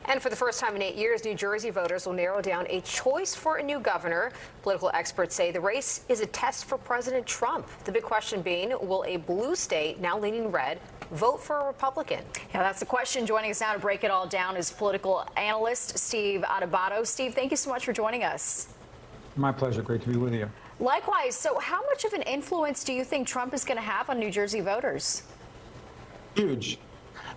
And for the first time in 8 years, New Jersey voters will narrow down a choice for a new governor. Political experts say the race is a test for President Trump. The big question being, will a blue state, now leaning red, vote for a Republican? Yeah, that's the question. Joining us now to break it all down is political analyst Steve Adubato. Steve, thank you so much for joining us. My pleasure. Great to be with you. Likewise. So how much of an influence do you think Trump is going to have on New Jersey voters? Huge.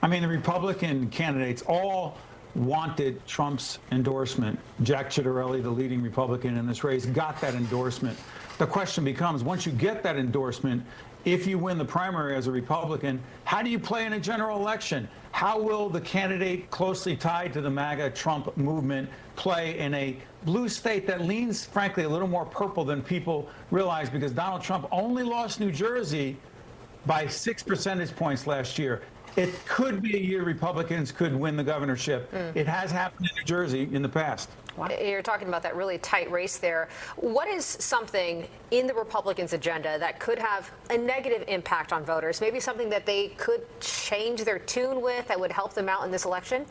I mean, the Republican candidates all wanted Trump's endorsement. Jack Ciattarelli, the leading Republican in this race, got that endorsement. The question becomes, once you get that endorsement, if you win the primary as a Republican, how do you play in a general election? How will the candidate closely tied to the MAGA Trump movement play in a blue state that leans, frankly, a little more purple than people realize, because Donald Trump only lost New Jersey by 6 percentage points last year. It could be a year Republicans could win the governorship. It has happened in New Jersey in the past. Wow. You're talking about that really tight race there. What is something in the Republicans' agenda that could have a negative impact on voters? Maybe something that they could change their tune with that would help them out in this election?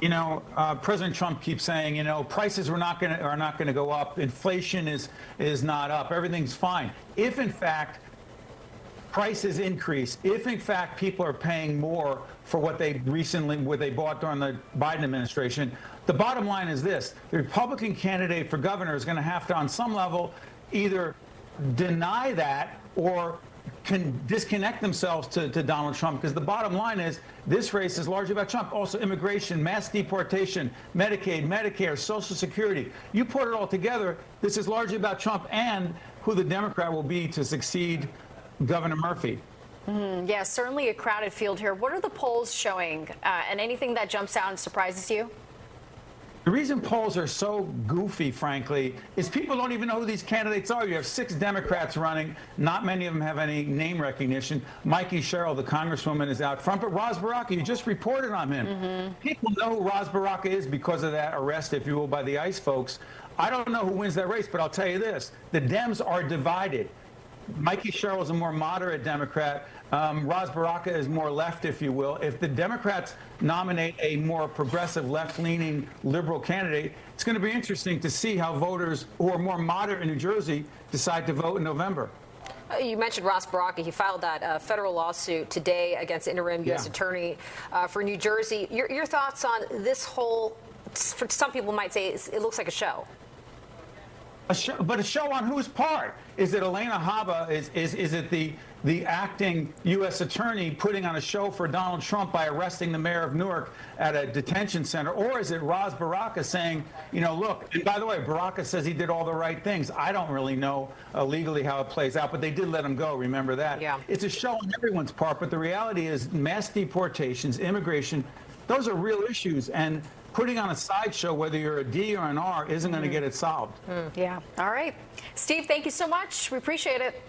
You know, President Trump keeps saying, you know, prices are not going to go up. Inflation is not up. Everything's fine. If in fact prices increase, if in fact people are paying more for what they bought during the Biden administration, the bottom line is this: the Republican candidate for governor is going to have to, on some level, either deny that or can disconnect themselves to Donald Trump, because the bottom line is this race is largely about Trump. Also, immigration, mass deportation, Medicaid, Medicare, Social Security. You put it all together, this is largely about Trump and who the Democrat will be to succeed Governor Murphy. Yeah, certainly a crowded field here. What are the polls showing, and anything that jumps out and surprises you? The reason polls are so goofy, frankly, is people don't even know who these candidates are. You have 6 Democrats running. Not many of them have any name recognition. Mikey Sherrill, the congresswoman, is out front. But Ras Baraka, you just reported on him. People know who Ras Baraka is because of that arrest, if you will, by the ICE folks. I don't know who wins that race, but I'll tell you this. The Dems are divided. Mikey Sherrill is a more moderate Democrat. Ras Baraka is more left, if you will. If the Democrats nominate a more progressive, left-leaning liberal candidate, it's going to be interesting to see how voters who are more moderate in New Jersey decide to vote in November. You mentioned Ras Baraka. He filed that federal lawsuit today against interim U.S. attorney for New Jersey. Your thoughts on this whole, for some people might say it looks like a show. But a show on whose part? Is it Elena Haba? Is it the acting U.S. attorney putting on a show for Donald Trump by arresting the mayor of Newark at a detention center? Or is it Ras Baraka saying, you know, look, and by the way, Baraka says he did all the right things. I don't really know legally how it plays out, but they did let him go. Remember that? Yeah. It's a show on everyone's part, but the reality is mass deportations, immigration, those are real issues. And putting on a sideshow, whether you're a D or an R, isn't going to get it solved. Yeah. All right. Steve, thank you so much. We appreciate it.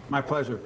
My pleasure.